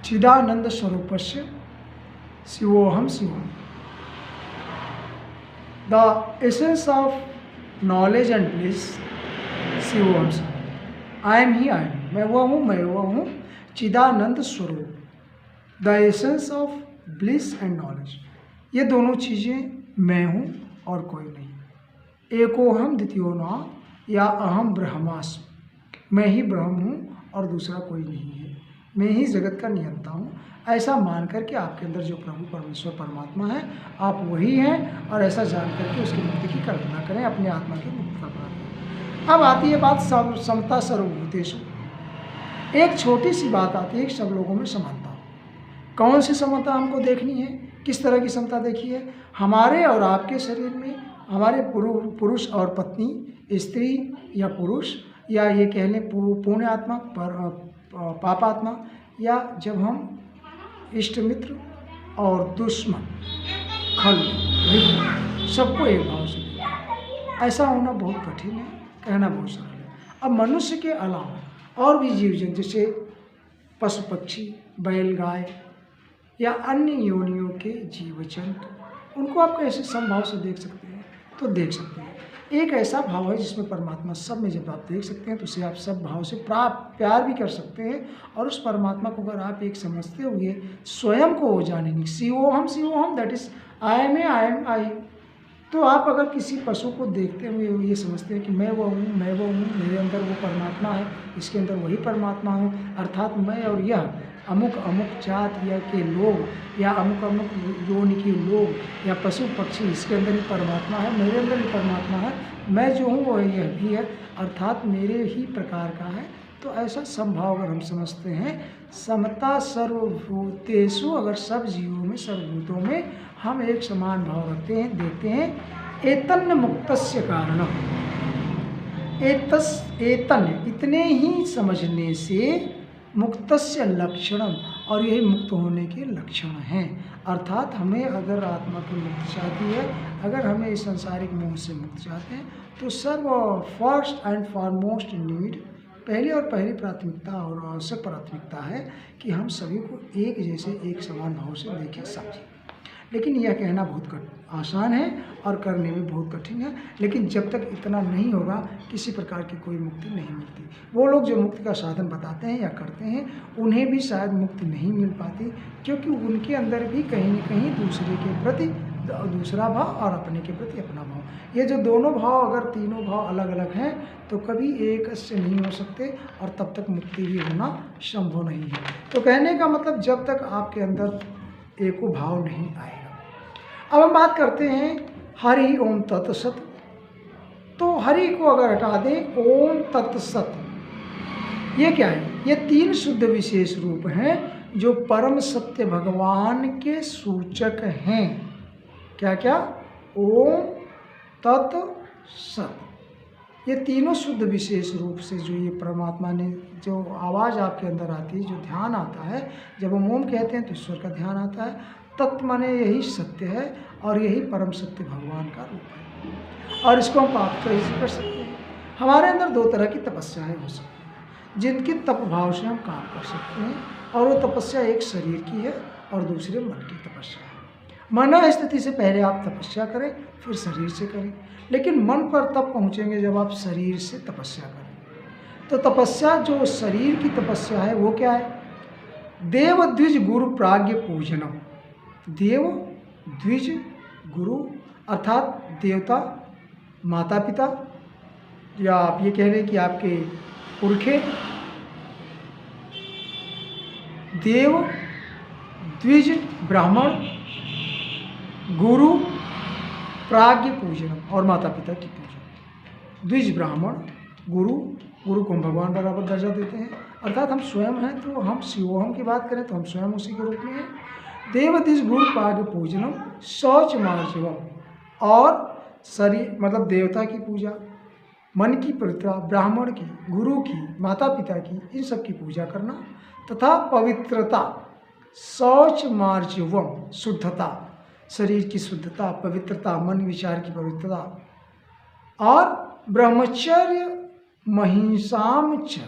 चिदानंद स्वरूपस्य शिवोहम शिवम। The essence of knowledge and bliss शिवोहम शिवम। I am he I am, मैं वह हूँ चिदानंद स्वरूप। The essence of bliss and knowledge, ये दोनों चीज़ें मैं हूँ और कोई नहीं। एकोहम द्वितीयो न या अहम ब्रह्मास्मि, मैं ही ब्रह्म हूँ और दूसरा कोई नहीं है, मैं ही जगत का नियंता हूँ। ऐसा मान करके आपके अंदर जो प्रभु परमेश्वर परमात्मा है आप वही हैं, और ऐसा जान करके उसकी मुक्ति की कल्पना करें, अपने आत्मा की मुक्ति का प्राप्त। अब आती है बात समता सर्वभूतेषु। एक छोटी सी बात आती है कि सब लोगों में समानता। कौन सी समता हमको देखनी है, किस तरह की समता देखी है? हमारे और आपके शरीर में, हमारे पुरुष और पत्नी, स्त्री या पुरुष, या ये कह लें पुण्य आत्मा पाप आत्मा, या जब हम इष्ट मित्र और दुश्मन खल सबको एक भाव से देखते। ऐसा होना बहुत कठिन है, कहना बहुत सरल है। अब मनुष्य के अलावा और भी जीव जंतु जैसे पशु पक्षी, बैल गाय या अन्य योनियों के जीव जंतु, उनको आप कैसे समभाव से देख सकते हैं? तो देख सकते हैं। एक ऐसा भाव है जिसमें परमात्मा सब में जब आप देख सकते हैं तो उसे आप सब भाव से प्यार भी कर सकते हैं, और उस परमात्मा को अगर आप एक समझते हुए स्वयं को हो जानेंगे, शिवोहम, दैट इज आई एम आई। तो आप अगर किसी पशु को देखते हुए ये समझते हैं कि मैं वो हूँ, मेरे अंदर वो परमात्मा है, इसके अंदर वही परमात्मा हूँ, अर्थात मैं और यह अमुक अमुक जात या के लोग या अमुक अमुक योनि के लोग या पशु पक्षी, इसके अंदर ही परमात्मा है, मेरे अंदर ही परमात्मा है, मैं जो हूँ वह यह भी है, अर्थात मेरे ही प्रकार का है। तो ऐसा संभाव अगर हम समझते हैं, समता सर्वभूतेषु, अगर सब जीवों में, सर्वभूतों में हम एक समान भाव रखते हैं, देखते हैं। एतन्न मुक्तस्य कारणम, एतन्न इतने ही समझने से मुक्तस्य लक्षणम, और यही मुक्त होने के लक्षण हैं। अर्थात हमें अगर आत्मा की मुक्ति चाहती है, अगर हमें इस सांसारिक मोह से मुक्त चाहते हैं, तो serve first and foremost need, पहली और पहली प्राथमिकता और आवश्यक प्राथमिकता है कि हम सभी को एक जैसे, एक समान भाव से देखें, समझें। लेकिन यह कहना बहुत आसान है और करने में बहुत कठिन है। लेकिन जब तक इतना नहीं होगा, किसी प्रकार की कोई मुक्ति नहीं मिलती। वो लोग जो मुक्ति का साधन बताते हैं या करते हैं, उन्हें भी शायद मुक्ति नहीं मिल पाती, क्योंकि उनके अंदर भी कहीं न कहीं दूसरे के प्रति दूसरा भाव और अपने के प्रति अपना भाव, ये जो दोनों भाव, अगर तीनों भाव अलग अलग हैं तो कभी एक से नहीं हो सकते, और तब तक मुक्ति भी होना संभव नहीं है। तो कहने का मतलब, जब तक आपके अंदर एको भाव नहीं आएगा। अब हम बात करते हैं हरि ओम तत्सत। तो हरि को अगर हटा दें, ओम तत्सत, ये क्या है? ये तीन शुद्ध विशेष रूप हैं जो परम सत्य भगवान के सूचक हैं। क्या क्या? ओम तत्सत, ये तीनों शुद्ध विशेष रूप से जो ये परमात्मा ने, जो आवाज़ आपके अंदर आती है, जो ध्यान आता है, जब हम ओम कहते हैं तो ईश्वर का ध्यान आता है। तत्व माने यही सत्य है, और यही परम सत्य भगवान का रूप है, और इसको हम प्राप्त कैसे कर सकते हैं? हमारे अंदर दो तरह की तपस्याएं हो सकती हैं, जिनके तप भाव से हम काम कर सकते हैं, और वो तपस्या एक शरीर की है और दूसरे मन की तपस्या है। मन स्थिति से पहले आप तपस्या करें, फिर शरीर से करें, लेकिन मन पर तब पहुँचेंगे जब आप शरीर से तपस्या करें। तो तपस्या जो शरीर की तपस्या है वो क्या है? देव द्विज गुरु प्राज्ञ पूजनम। देव द्विज गुरु अर्थात देवता, माता पिता, या आप ये कह लें कि आपके पुरखे, देव द्विज ब्राह्मण, गुरु प्राज्ञ पूजन, और माता पिता की पूजन। द्विज ब्राह्मण, गुरु को हम भगवान बराबर दर्जा देते हैं, अर्थात हम स्वयं हैं, तो हम शिवोहम की बात करें तो हम स्वयं उसी के रूप में हैं। देव द्विज गुरु प्राज्ञ पूजनम शौच मार्जवम, और शरीर मतलब देवता की पूजा, मन की पवित्रता, ब्राह्मण की, गुरु की, माता पिता की, इन सब की पूजा करना, तथा पवित्रता, शौच मार्जवम शुद्धता, शरीर की शुद्धता, पवित्रता, मन विचार की पवित्रता, और ब्रह्मचर्य महिंसाम च,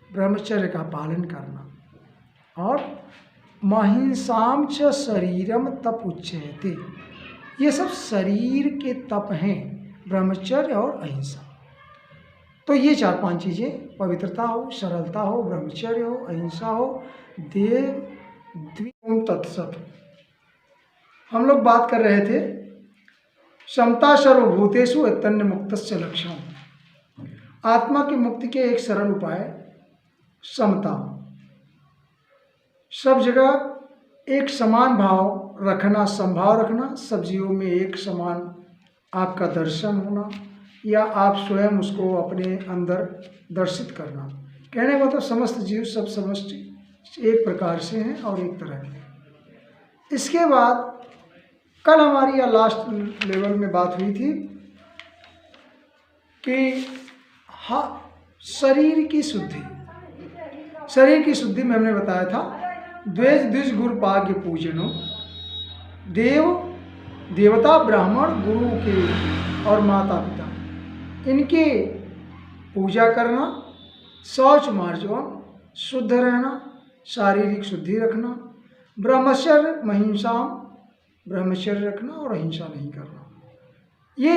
ब्रह्मचर्य का पालन करना, और महिंसाम च शरीरम तप उच्यते। ये सब शरीर के तप हैं, ब्रह्मचर्य और अहिंसा। तो ये 4-5 चीज़ें, पवित्रता हो, सरलता हो, ब्रह्मचर्य हो, अहिंसा हो, देव द्विम तत्सत। हम लोग बात कर रहे थे समता सर्वभूतेषु तन्य मुक्तस्य लक्षण। आत्मा की मुक्ति के एक सरल उपाय समता, सब जगह एक समान भाव रखना, समभाव रखना, सब जीवों में एक समान आपका दर्शन होना, या आप स्वयं उसको अपने अंदर दर्शित करना। कहने का मतलब समस्त जीव सब समष्टि एक प्रकार से हैं और एक तरह के। इसके बाद कल हमारी या लास्ट लेवल में बात हुई थी कि हाँ, शरीर की शुद्धि, शरीर की शुद्धि में हमने बताया था द्वेष द्विज गुरु पाग्य पूजनो, देव देवता ब्राह्मण गुरु के और माता पिता इनके पूजा करना, शौच मार्जन, शुद्ध रहना, शारीरिक शुद्धि रखना, ब्रह्मचर्य महिंसाम, ब्रह्मचर्य रखना और अहिंसा नहीं करना। ये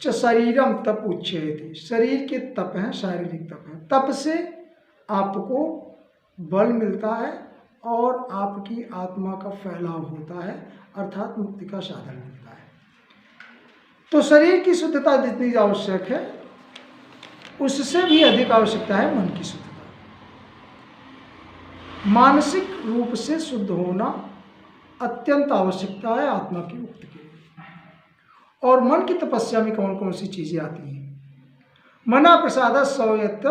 च शरीरम तप उच्यते, शरीर के तप हैं, शारीरिक तप हैं। तप से आपको बल मिलता है और आपकी आत्मा का फैलाव होता है, अर्थात मुक्ति का साधन मिलता है। तो शरीर की शुद्धता जितनी आवश्यक है उससे भी अधिक आवश्यकता है मन की शुद्धता। मानसिक रूप से शुद्ध होना अत्यंत आवश्यकता है आत्मा की मुक्ति के लिए। और मन की तपस्या में कौन कौन सी चीजें आती हैं? मना प्रसाद सौयत्त,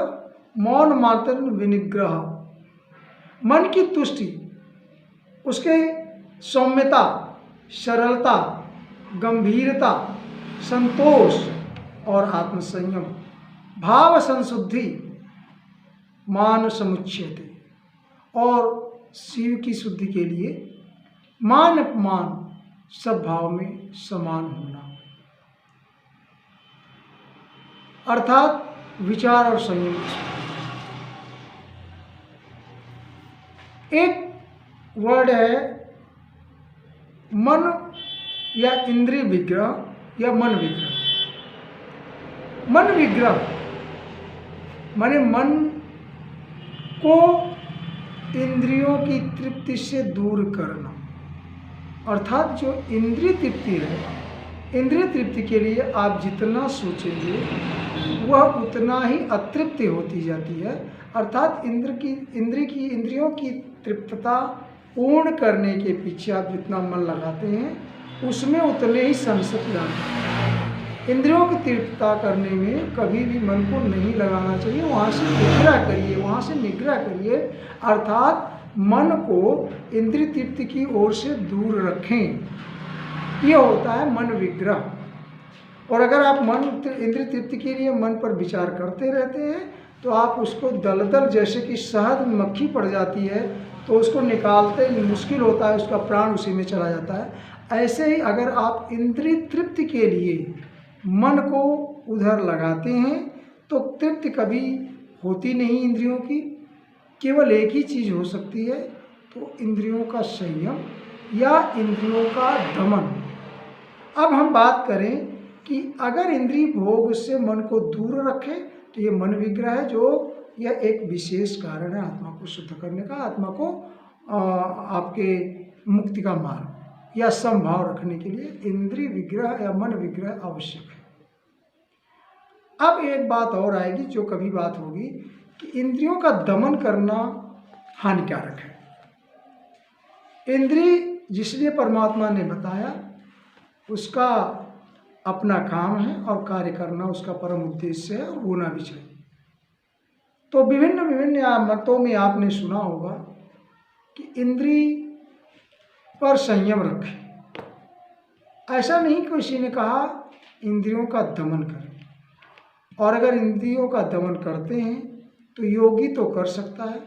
मौन मात्र विनिग्रह, मन की तुष्टि, उसके सौम्यता, सरलता, गंभीरता, संतोष और आत्मसंयम, भाव संशुद्धि, मान समुच्यते, और शिव की शुद्धि के लिए मान अपमान सब भाव में समान होना, अर्थात विचार और संयम। एक वर्ड है मन या इंद्रिय विग्रह या मन विग्रह। मन विग्रह माने मन को इंद्रियों की तृप्ति से दूर करना, अर्थात जो इंद्रिय तृप्ति है, इंद्रिय तृप्ति के लिए आप जितना सोचेंगे वह उतना ही अतृप्ति होती जाती है, अर्थात इंद्रियों की तृप्तता पूर्ण करने के पीछे आप जितना मन लगाते हैं उसमें उतने ही संसत जाते हैं। इंद्रियों की तृप्तता करने में कभी भी मन को नहीं लगाना चाहिए, वहाँ से निग्रह करिए, वहाँ से निग्रह करिए, अर्थात मन को इंद्रिय तृप्ति की ओर से दूर रखें। यह होता है मन विग्रह। और अगर आप इंद्रिय तृप्ति के लिए मन पर विचार करते रहते हैं तो आप उसको दलदल, जैसे कि शहद में मक्खी पड़ जाती है तो उसको निकालते मुश्किल होता है, उसका प्राण उसी में चला जाता है। ऐसे ही अगर आप इंद्रिय तृप्ति के लिए मन को उधर लगाते हैं तो तृप्ति कभी होती नहीं इंद्रियों की। केवल एक ही चीज़ हो सकती है, तो इंद्रियों का संयम या इंद्रियों का दमन। अब हम बात करें कि अगर इंद्रिय भोग से मन को दूर रखें तो ये मन विग्रह है, जो यह एक विशेष कारण है आत्मा को शुद्ध करने का, आत्मा को आपके मुक्ति का मार्ग या समभाव रखने के लिए इंद्रिय विग्रह या मन विग्रह आवश्यक है। अब एक बात और आएगी जो कभी बात होगी कि इंद्रियों का दमन करना हानिकारक है। इंद्रिय जिसलिए परमात्मा ने बताया उसका अपना काम है और कार्य करना उसका परम उद्देश्य है और होना भी चाहिए। तो विभिन्न मतों में आपने सुना होगा कि इंद्रिय पर संयम रखें। ऐसा नहीं किसी ने कहा इंद्रियों का दमन करें, और अगर इंद्रियों का दमन करते हैं तो योगी तो कर सकता है,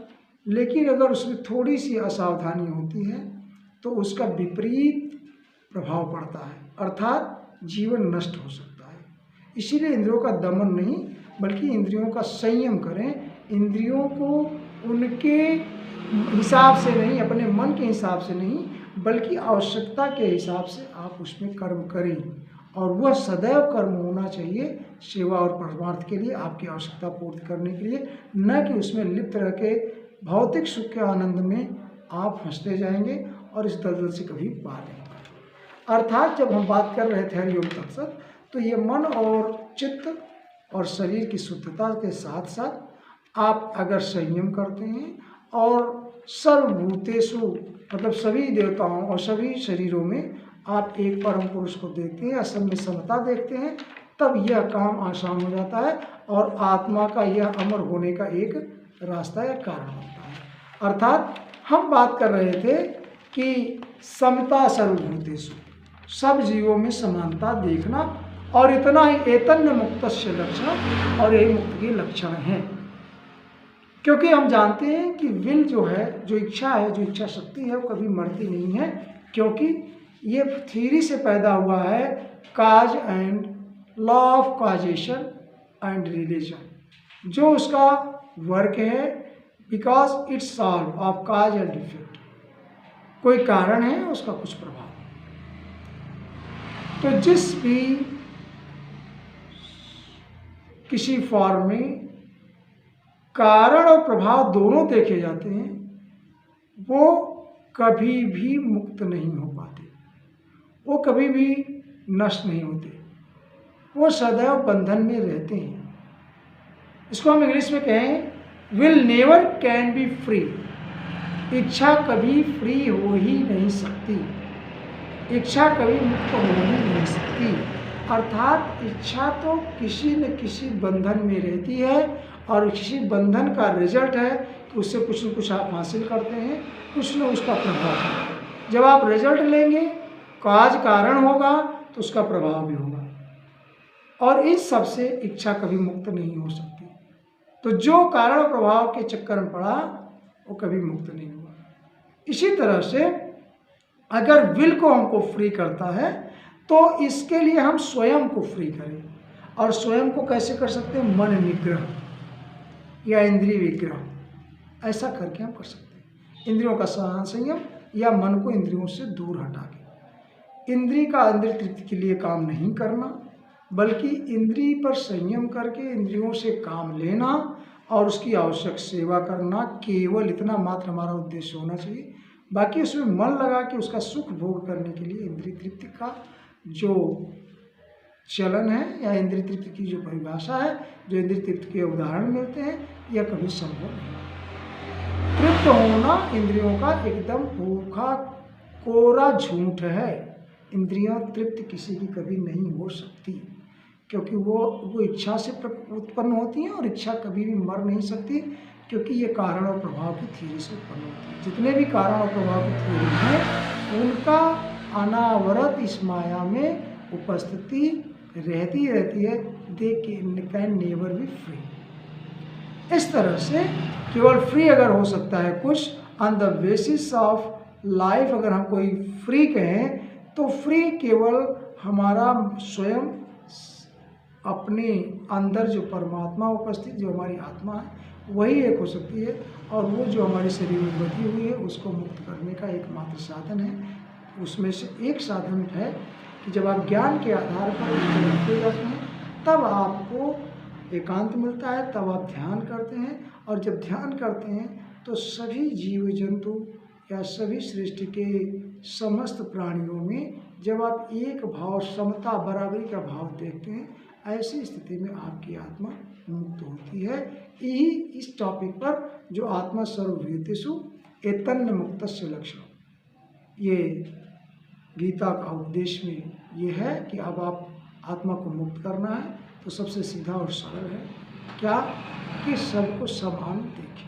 लेकिन अगर उसमें थोड़ी सी असावधानी होती है तो उसका विपरीत प्रभाव पड़ता है, अर्थात जीवन नष्ट हो सकता है। इसीलिए इंद्रियों का दमन नहीं बल्कि इंद्रियों का संयम करें, इंद्रियों को उनके हिसाब से नहीं, अपने मन के हिसाब से नहीं, बल्कि आवश्यकता के हिसाब से आप उसमें कर्म करें। और वह सदैव कर्म होना चाहिए सेवा और परमार्थ के लिए, आपकी आवश्यकता पूर्ति करने के लिए, न कि उसमें लिप्त रह के भौतिक सुख के आनंद में आप फंसते जाएंगे और इस दलदल से कभी पार नहीं पाएंगे। अर्थात जब हम बात कर रहे थे हरिओम तत्सत, तो ये मन और चित्त और शरीर की शुद्धता के साथ साथ आप अगर संयम करते हैं और सर्वभूतेषु मतलब सभी देवताओं और सभी शरीरों में आप एक परम पुरुष को देखते हैं, असम में समता देखते हैं, तब यह काम आसान हो जाता है और आत्मा का यह अमर होने का एक रास्ता या कारण होता है। अर्थात हम बात कर रहे थे कि समता सर्वभूतेषु, सब जीवों में समानता देखना, और इतना ही एतन्न मुक्तस्य लक्षण, और यही मुक्त के लक्षण हैं। क्योंकि हम जानते हैं कि विल जो है, जो इच्छा है, जो इच्छा शक्ति है, वो कभी मरती नहीं है, क्योंकि ये थ्योरी से पैदा हुआ है, काज and law of causation and relation, जो उसका वर्क है, because it's solve of cause and effect. कोई कारण है, उसका कुछ प्रभाव। तो जिस भी किसी फॉर्म में कारण और प्रभाव दोनों देखे जाते हैं, वो कभी भी मुक्त नहीं हो पाते, वो कभी भी नष्ट नहीं होते, वो सदैव बंधन में रहते हैं। इसको हम इंग्लिश में कहें, will never can be free. इच्छा कभी फ्री हो ही नहीं सकती, इच्छा कभी मुक्त हो ही नहीं सकती। अर्थात इच्छा तो किसी न किसी बंधन में रहती है, और किसी बंधन का रिजल्ट है कि उससे कुछ न कुछ आप हासिल करते हैं, कुछ न उसका प्रभाव है। जब आप रिजल्ट लेंगे, काज कारण होगा, तो उसका प्रभाव भी होगा, और इस सब से इच्छा कभी मुक्त नहीं हो सकती। तो जो कारण और प्रभाव के चक्कर में पड़ा, वो कभी मुक्त नहीं हुआ। इसी तरह से अगर विल को हमको फ्री करता है, तो इसके लिए हम स्वयं को फ्री करें। और स्वयं को कैसे कर सकते हैं? मन निग्रह या इंद्रिय विग्रह, ऐसा करके हम कर सकते हैं। इंद्रियों का संयम या मन को इंद्रियों से दूर हटा के, इंद्रिय का इंद्रिय तृप्ति के लिए काम नहीं करना, बल्कि इंद्रिय पर संयम करके इंद्रियों से काम लेना और उसकी आवश्यक सेवा करना, केवल इतना मात्र हमारा उद्देश्य होना चाहिए। बाकी उसमें मन लगा के उसका सुख भोग करने के लिए इंद्रिय तृप्ति का जो चलन है या इंद्रिय तृप्ति की जो परिभाषा है, जो इंद्रिय तृप्ति के उदाहरण मिलते हैं, यह कभी संभव नहीं। तृप्त होना इंद्रियों का एकदम भूखा कोरा झूठ है। इंद्रियां तृप्त किसी की कभी नहीं हो सकती, क्योंकि वो इच्छा से उत्पन्न होती हैं, और इच्छा कभी भी मर नहीं सकती, क्योंकि ये कारण और प्रभाव की थ्योरी से उत्पन्न होती है। जितने भी कारण और प्रभाव की थ्योरी हैं, उनका अनावरत इस माया में उपस्थिति रहती है। They can never be free. इस तरह से केवल फ्री अगर हो सकता है कुछ on the basis of life, अगर हम कोई फ्री कहें, तो फ्री केवल हमारा स्वयं अपने अंदर जो परमात्मा उपस्थित, जो हमारी आत्मा है, वही एक हो सकती है। और वो जो हमारे शरीर में बधी हुई है, उसको मुक्त करने का एकमात्र साधन है। उसमें से एक साधन है कि जब आप ज्ञान के आधार पर उसको रखते जाते हैं, तब आपको एकांत मिलता है, तब आप ध्यान करते हैं। और जब ध्यान करते हैं, तो सभी जीव जंतु या सभी सृष्टि के समस्त प्राणियों में जब आप एक भाव, समता, बराबरी का भाव देखते हैं, ऐसी स्थिति में आपकी आत्मा मुक्त होती है। यही इस टॉपिक पर जो आत्मा सर्वभूतेषु एतन्न मुक्तस्य लक्षण, ये गीता का उपदेश में ये है कि अब आप आत्मा को मुक्त करना है, तो सबसे सीधा और सरल है क्या कि सबको समान देखें।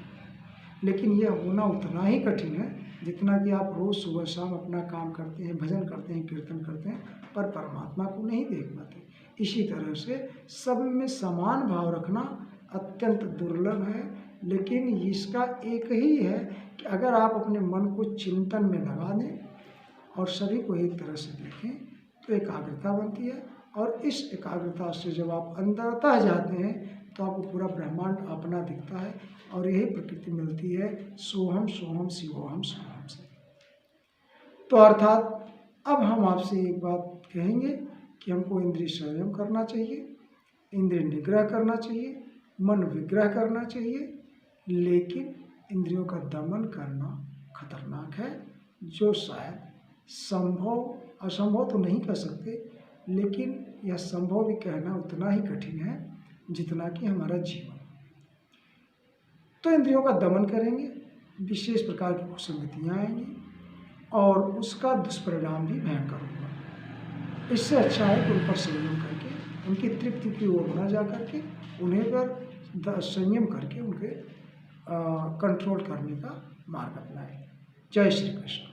लेकिन यह होना उतना ही कठिन है जितना कि आप रोज़ सुबह शाम अपना काम करते हैं, भजन करते हैं, कीर्तन करते हैं, पर परमात्मा को नहीं देख पाते। इसी तरह से सब में समान भाव रखना अत्यंत दुर्लभ है, लेकिन इसका एक ही है कि अगर आप अपने मन को चिंतन में लगा दें और सभी को एक तरह से देखें, तो एकाग्रता बनती है। और इस एकाग्रता से जब आप अंतरतः जाते हैं, तो आपको पूरा ब्रह्मांड अपना दिखता है। और यही प्रकृति मिलती है सोहम सोहम शिवोहम सोहम से। तो अर्थात अब हम आपसे एक बात कहेंगे कि हमको इंद्रिय संयम करना चाहिए, इंद्रिय निग्रह करना चाहिए, मन विग्रह करना चाहिए, लेकिन इंद्रियों का दमन करना खतरनाक है, जो शायद संभव असंभव तो नहीं कह सकते, लेकिन यह संभव भी कहना उतना ही कठिन है जितना कि हमारा जीवन। तो इंद्रियों का दमन करेंगे, विशेष प्रकार की कुसंगतियाँ आएंगी और उसका दुष्परिणाम भी भयंकर होगा। इससे अच्छा है कि उन पर संयम करके, उनकी तृप्ति की ओर न जा करके उन्हें पर संयम करके उनके कंट्रोल करने का मार्ग अपनाएं। जय श्री कृष्ण।